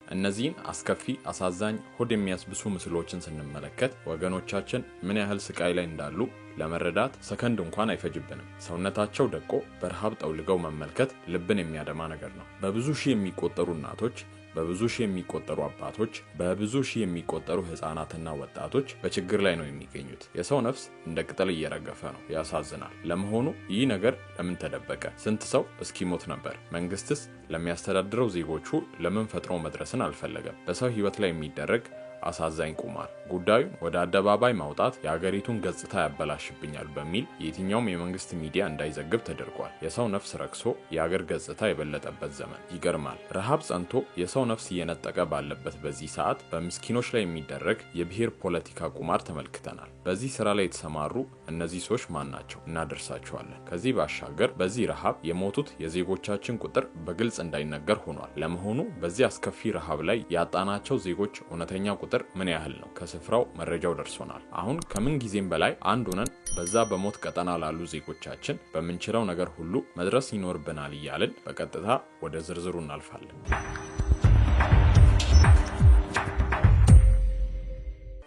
እነዚህን አስከፊ አሳዛኝ ሆድ የሚያስብሱ ምስሎችን ስንመለከት ወገኖቻችን ምን ያህል ስቃይ ላይ እንዳሉ ለመረዳት ሰከንድ እንኳን አይፈጅብንም። ሰውነታቸው ደቆ በረሃብ ጠውልገው መመልከት ልብን የሚያደማ ነገር ነው። በብዙ ሺህ የሚቆጠሩ እናቶች፣ በብዙ ሺህ የሚቆጠሩ አባቶች፣ በብዙ ሺህ የሚቆጠሩ ህፃናትና ወጣቶች በችግር ላይ ነው የሚገኙት። የሰው ነፍስ እንደ ቅጠል እየረገፈ ነው። ያሳዝናል። ለመሆኑ ይህ ነገር ለምን ተደበቀ? ስንት ሰው እስኪሞት ነበር? መንግስትስ ለሚያስተዳድረው ዜጎቹ ለምን ፈጥኖ መድረስን አልፈለገም? በሰው ህይወት ላይ የሚደረግ አሳዛኝ ቁማር ጉዳዩን ወደ አደባባይ ማውጣት የሀገሪቱን ገጽታ ያበላሽብኛል በሚል የትኛውም የመንግስት ሚዲያ እንዳይዘግብ ተደርጓል። የሰው ነፍስ ረክሶ የሀገር ገጽታ የበለጠበት ዘመን። ይገርማል። ረሃብ ጸንቶ የሰው ነፍስ እየነጠቀ ባለበት በዚህ ሰዓት በምስኪኖች ላይ የሚደረግ የብሔር ፖለቲካ ቁማር ተመልክተናል። በዚህ ስራ ላይ የተሰማሩ እነዚህ ሰዎች ማን ናቸው? እናደርሳቸዋለን። ከዚህ ባሻገር በዚህ ረሃብ የሞቱት የዜጎቻችን ቁጥር በግልጽ እንዳይነገር ሆኗል። ለመሆኑ በዚህ አስከፊ ረሃብ ላይ ያጣናቸው ዜጎች እውነተኛ ቁጥር ምን ያህል ነው? ከስፍራው መረጃው ደርሶናል። አሁን ከምን ጊዜም በላይ አንድ ሆነን በዛ በሞት ቀጠና ላሉ ዜጎቻችን በምንችለው ነገር ሁሉ መድረስ ይኖርብናል እያልን በቀጥታ ወደ ዝርዝሩ እናልፋለን።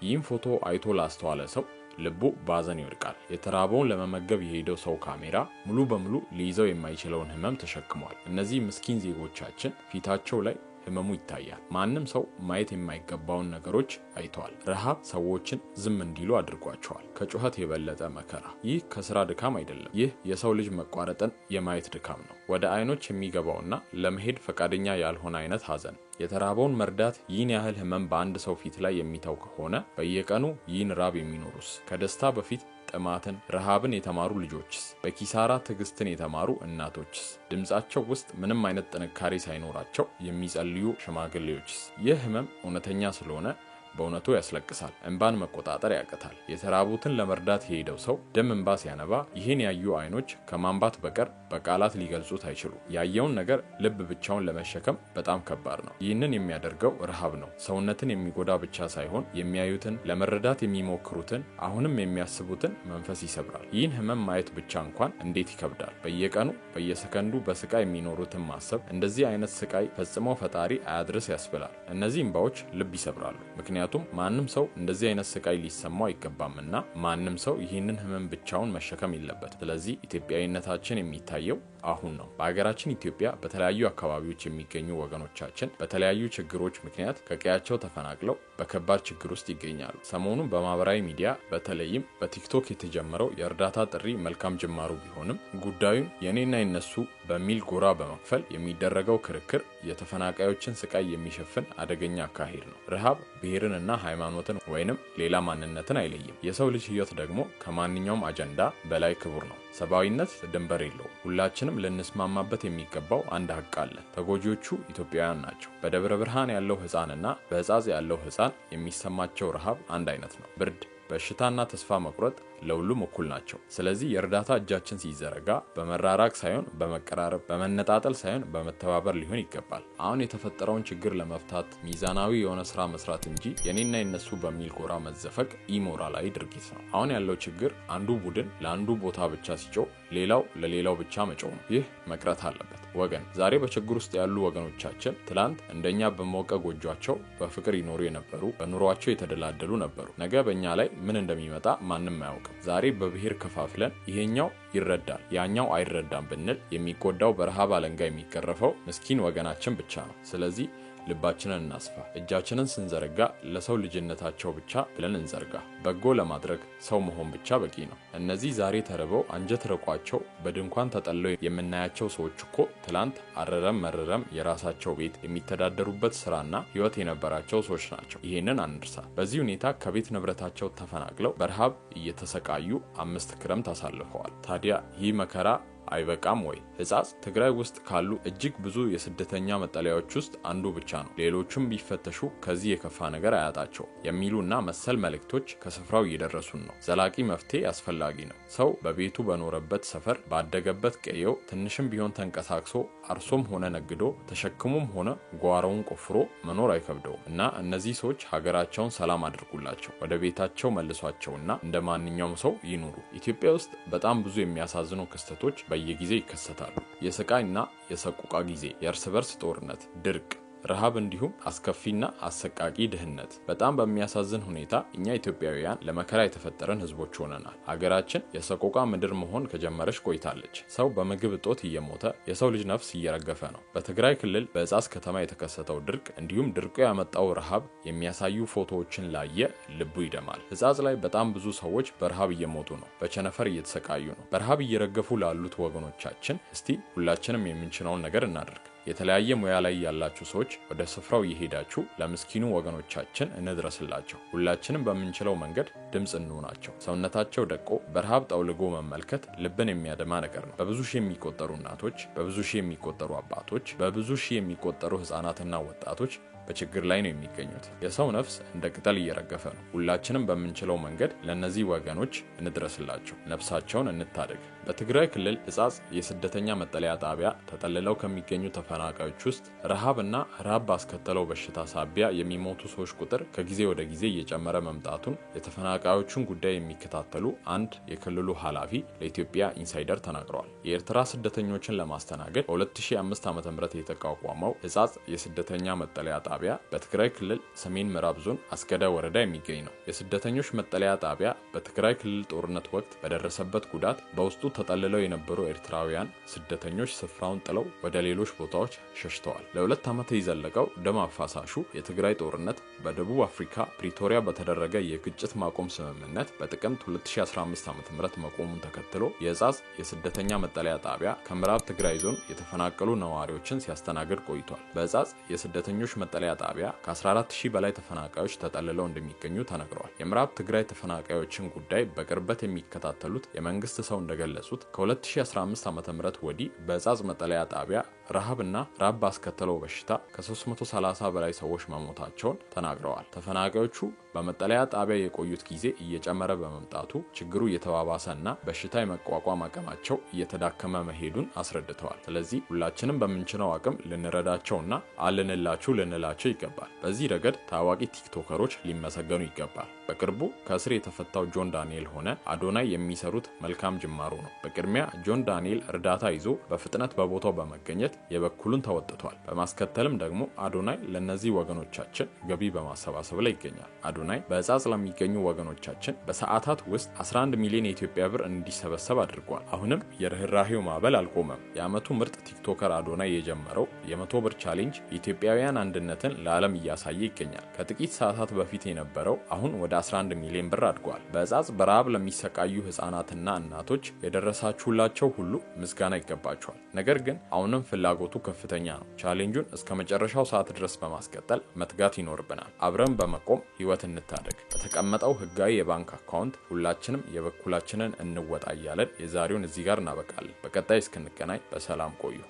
ይህን ፎቶ አይቶ ላስተዋለ ሰው ልቡ ባዘን ይወድቃል። የተራበውን ለመመገብ የሄደው ሰው ካሜራ ሙሉ በሙሉ ሊይዘው የማይችለውን ህመም ተሸክሟል። እነዚህ ምስኪን ዜጎቻችን ፊታቸው ላይ ህመሙ ይታያል። ማንም ሰው ማየት የማይገባውን ነገሮች አይተዋል። ረሃብ ሰዎችን ዝም እንዲሉ አድርጓቸዋል። ከጩኸት የበለጠ መከራ። ይህ ከስራ ድካም አይደለም። ይህ የሰው ልጅ መቋረጥን የማየት ድካም ነው። ወደ አይኖች የሚገባውና ለመሄድ ፈቃደኛ ያልሆነ አይነት ሀዘን። የተራበውን መርዳት ይህን ያህል ህመም በአንድ ሰው ፊት ላይ የሚታው ከሆነ በየቀኑ ይህን ራብ የሚኖሩስ? ከደስታ በፊት ጥማትን፣ ረሃብን የተማሩ ልጆችስ? በኪሳራ ትዕግስትን የተማሩ እናቶችስ? ድምጻቸው ውስጥ ምንም አይነት ጥንካሬ ሳይኖራቸው የሚጸልዩ ሽማግሌዎችስ? ይህ ህመም እውነተኛ ስለሆነ በእውነቱ ያስለቅሳል። እንባን መቆጣጠር ያቀታል። የተራቡትን ለመርዳት የሄደው ሰው ደም እንባ ሲያነባ ይህን ያዩ አይኖች ከማንባት በቀር በቃላት ሊገልጹት አይችሉ። ያየውን ነገር ልብ ብቻውን ለመሸከም በጣም ከባድ ነው። ይህንን የሚያደርገው ረሃብ ነው። ሰውነትን የሚጎዳ ብቻ ሳይሆን የሚያዩትን፣ ለመረዳት የሚሞክሩትን፣ አሁንም የሚያስቡትን መንፈስ ይሰብራል። ይህን ህመም ማየት ብቻ እንኳን እንዴት ይከብዳል። በየቀኑ በየሰከንዱ በስቃይ የሚኖሩትን ማሰብ እንደዚህ አይነት ስቃይ ፈጽሞ ፈጣሪ አያድርስ ያስብላል። እነዚህ እንባዎች ልብ ይሰብራሉ። ምክንያቱም ማንም ሰው እንደዚህ አይነት ስቃይ ሊሰማው አይገባምና ማንም ሰው ይህንን ህመም ብቻውን መሸከም የለበት። ስለዚህ ኢትዮጵያዊነታችን የሚታየው አሁን ነው። በሀገራችን ኢትዮጵያ በተለያዩ አካባቢዎች የሚገኙ ወገኖቻችን በተለያዩ ችግሮች ምክንያት ከቀያቸው ተፈናቅለው በከባድ ችግር ውስጥ ይገኛሉ። ሰሞኑን በማህበራዊ ሚዲያ በተለይም በቲክቶክ የተጀመረው የእርዳታ ጥሪ መልካም ጅማሩ ቢሆንም ጉዳዩን የኔና የነሱ በሚል ጎራ በመክፈል የሚደረገው ክርክር የተፈናቃዮችን ስቃይ የሚሸፍን አደገኛ አካሄድ ነው። ረሃብ ብሔርንና ሃይማኖትን ወይንም ሌላ ማንነትን አይለይም። የሰው ልጅ ህይወት ደግሞ ከማንኛውም አጀንዳ በላይ ክቡር ነው። ሰብአዊነት ድንበር የለውም። ሁላችንም ልንስማማበት የሚገባው አንድ ሀቅ አለ። ተጎጂዎቹ ኢትዮጵያውያን ናቸው። በደብረ ብርሃን ያለው ህፃንና በህጻጽ ያለው ህፃን የሚሰማቸው ረሃብ አንድ አይነት ነው። ብርድ፣ በሽታና ተስፋ መቁረጥ ለሁሉም እኩል ናቸው። ስለዚህ የእርዳታ እጃችን ሲዘረጋ በመራራቅ ሳይሆን በመቀራረብ፣ በመነጣጠል ሳይሆን በመተባበር ሊሆን ይገባል። አሁን የተፈጠረውን ችግር ለመፍታት ሚዛናዊ የሆነ ስራ መስራት እንጂ የኔና የነሱ በሚል ጎራ መዘፈቅ ኢሞራላዊ ድርጊት ነው። አሁን ያለው ችግር አንዱ ቡድን ለአንዱ ቦታ ብቻ ሲጮህ ሌላው ለሌላው ብቻ መጮህ ነው። ይህ መቅረት አለበት። ወገን ዛሬ በችግር ውስጥ ያሉ ወገኖቻችን ትላንት እንደኛ በሞቀ ጎጇቸው በፍቅር ይኖሩ የነበሩ፣ በኑሯቸው የተደላደሉ ነበሩ። ነገ በእኛ ላይ ምን እንደሚመጣ ማንም አያውቅም። ዛሬ በብሔር ከፋፍለን ይሄኛው ይረዳል ያኛው አይረዳም ብንል የሚጎዳው በረሃብ አለንጋ የሚገረፈው ምስኪን ወገናችን ብቻ ነው። ስለዚህ ልባችንን እናስፋ። እጃችንን ስንዘረጋ ለሰው ልጅነታቸው ብቻ ብለን እንዘርጋ። በጎ ለማድረግ ሰው መሆን ብቻ በቂ ነው። እነዚህ ዛሬ ተርበው አንጀት ርቋቸው በድንኳን ተጠልለው የምናያቸው ሰዎች እኮ ትላንት አረረም መረረም የራሳቸው ቤት የሚተዳደሩበት ስራና ህይወት የነበራቸው ሰዎች ናቸው። ይሄንን አንርሳ። በዚህ ሁኔታ ከቤት ንብረታቸው ተፈናቅለው በረሃብ እየተሰቃዩ 5 ክረምት አሳልፈዋል። ታዲያ ይህ መከራ አይበቃም ወይ? ህጻጽ ትግራይ ውስጥ ካሉ እጅግ ብዙ የስደተኛ መጠለያዎች ውስጥ አንዱ ብቻ ነው። ሌሎችም ቢፈተሹ ከዚህ የከፋ ነገር አያጣቸው የሚሉና መሰል መልእክቶች ከስፍራው እየደረሱን ነው። ዘላቂ መፍትሄ አስፈላጊ ነው። ሰው በቤቱ በኖረበት ሰፈር ባደገበት ቀየው ትንሽም ቢሆን ተንቀሳቅሶ አርሶም ሆነ ነግዶ ተሸክሞም ሆነ ጓሮውን ቆፍሮ መኖር አይከብደውም እና እነዚህ ሰዎች ሀገራቸውን ሰላም አድርጉላቸው፣ ወደ ቤታቸው መልሷቸውና እንደ ማንኛውም ሰው ይኑሩ። ኢትዮጵያ ውስጥ በጣም ብዙ የሚያሳዝኑ ክስተቶች በየጊዜው ይከሰታሉ። የስቃይና የሰቆቃ ጊዜ፣ የእርስ በርስ ጦርነት፣ ድርቅ፣ ረሃብ እንዲሁም አስከፊና አሰቃቂ ድህነት። በጣም በሚያሳዝን ሁኔታ እኛ ኢትዮጵያውያን ለመከራ የተፈጠረን ህዝቦች ሆነናል። ሀገራችን የሰቆቃ ምድር መሆን ከጀመረች ቆይታለች። ሰው በምግብ እጦት እየሞተ፣ የሰው ልጅ ነፍስ እየረገፈ ነው። በትግራይ ክልል በእጻጽ ከተማ የተከሰተው ድርቅ እንዲሁም ድርቁ ያመጣው ረሃብ የሚያሳዩ ፎቶዎችን ላየ ልቡ ይደማል። እጻጽ ላይ በጣም ብዙ ሰዎች በረሃብ እየሞቱ ነው፣ በቸነፈር እየተሰቃዩ ነው። በረሃብ እየረገፉ ላሉት ወገኖቻችን እስቲ ሁላችንም የምንችለውን ነገር እናደርግ። የተለያየ ሙያ ላይ ያላችሁ ሰዎች ወደ ስፍራው እየሄዳችሁ ለምስኪኑ ወገኖቻችን እንድረስላቸው። ሁላችንም በምንችለው መንገድ ድምጽ እንሆናቸው። ሰውነታቸው ደቆ በረሃብ ጠውልጎ መመልከት ልብን የሚያደማ ነገር ነው። በብዙ ሺህ የሚቆጠሩ እናቶች፣ በብዙ ሺህ የሚቆጠሩ አባቶች፣ በብዙ ሺህ የሚቆጠሩ ህፃናትና ወጣቶች በችግር ላይ ነው የሚገኙት። የሰው ነፍስ እንደ ቅጠል እየረገፈ ነው። ሁላችንም በምንችለው መንገድ ለነዚህ ወገኖች እንድረስላቸው፣ ነፍሳቸውን እንታደግ። በትግራይ ክልል እጻጽ የስደተኛ መጠለያ ጣቢያ ተጠልለው ከሚገኙ ተፈናቃዮች ውስጥ ረሃብና ረሃብ ባስከተለው በሽታ ሳቢያ የሚሞቱ ሰዎች ቁጥር ከጊዜ ወደ ጊዜ እየጨመረ መምጣቱን የተፈናቃዮቹን ጉዳይ የሚከታተሉ አንድ የክልሉ ኃላፊ ለኢትዮጵያ ኢንሳይደር ተናግረዋል። የኤርትራ ስደተኞችን ለማስተናገድ በ2005 ዓ.ም የተቋቋመው እጻጽ የስደተኛ መጠለያ ጣቢያ በትግራይ ክልል ሰሜን ምዕራብ ዞን አስገዳ ወረዳ የሚገኝ ነው። የስደተኞች መጠለያ ጣቢያ በትግራይ ክልል ጦርነት ወቅት በደረሰበት ጉዳት በውስጡ ተጠልለው የነበሩ ኤርትራውያን ስደተኞች ስፍራውን ጥለው ወደ ሌሎች ቦታዎች ሸሽተዋል። ለ2 ዓመት የዘለቀው ደም አፋሳሹ የትግራይ ጦርነት በደቡብ አፍሪካ ፕሪቶሪያ በተደረገ የግጭት ማቆም ስምምነት በጥቅምት 2015 ዓ.ም መቆሙን ተከትሎ የእጻጽ የስደተኛ መጠለያ ጣቢያ ከምዕራብ ትግራይ ዞን የተፈናቀሉ ነዋሪዎችን ሲያስተናግድ ቆይቷል። በእጻጽ የስደተኞች መጠለያ ጣቢያ ከ14000 በላይ ተፈናቃዮች ተጠልለው እንደሚገኙ ተነግረዋል። የምዕራብ ትግራይ ተፈናቃዮችን ጉዳይ በቅርበት የሚከታተሉት የመንግስት ሰው እንደገለጹት ከ2015 ዓ.ም ወዲህ በእጻጽ መጠለያ ጣቢያ ረሃብና ረሃብ ባስከተለው በሽታ ከ330 በላይ ሰዎች መሞታቸውን ተናግረዋል። ተፈናቃዮቹ በመጠለያ ጣቢያ የቆዩት ጊዜ እየጨመረ በመምጣቱ ችግሩ እየተባባሰና በሽታ የመቋቋም አቅማቸው እየተዳከመ መሄዱን አስረድተዋል። ስለዚህ ሁላችንም በምንችለው አቅም ልንረዳቸውና አልንላችሁ ልንላቸው ይገባል። በዚህ ረገድ ታዋቂ ቲክቶከሮች ሊመሰገኑ ይገባል። በቅርቡ ከእስር የተፈታው ጆን ዳንኤል ሆነ አዶናይ የሚሰሩት መልካም ጅማሮ ነው። በቅድሚያ ጆን ዳንኤል እርዳታ ይዞ በፍጥነት በቦታው በመገኘት የበኩሉን ተወጥቷል። በማስከተልም ደግሞ አዶናይ ለነዚህ ወገኖቻችን ገቢ በማሰባሰብ ላይ ይገኛል። አዶናይ በእጻጽ ለሚገኙ ወገኖቻችን በሰዓታት ውስጥ 11 ሚሊዮን የኢትዮጵያ ብር እንዲሰበሰብ አድርጓል። አሁንም የርህራሄው ማዕበል አልቆመም። የዓመቱ ምርጥ ቲክቶከር አዶናይ የጀመረው የ100 ብር ቻሌንጅ የኢትዮጵያውያን አንድነትን ለዓለም እያሳየ ይገኛል። ከጥቂት ሰዓታት በፊት የነበረው አሁን ወደ 11 ሚሊዮን ብር አድጓል። በእጻጽ በረሃብ ለሚሰቃዩ ህፃናትና እናቶች የደረሳችሁላቸው ሁሉ ምስጋና ይገባቸዋል። ነገር ግን አሁንም ፍላጎቱ ከፍተኛ ነው። ቻሌንጁን እስከ መጨረሻው ሰዓት ድረስ በማስቀጠል መትጋት ይኖርብናል። አብረን በመቆም ህይወት እንታደግ። በተቀመጠው ህጋዊ የባንክ አካውንት ሁላችንም የበኩላችንን እንወጣ እያለን የዛሬውን እዚህ ጋር እናበቃለን። በቀጣይ እስክንገናኝ በሰላም ቆዩ።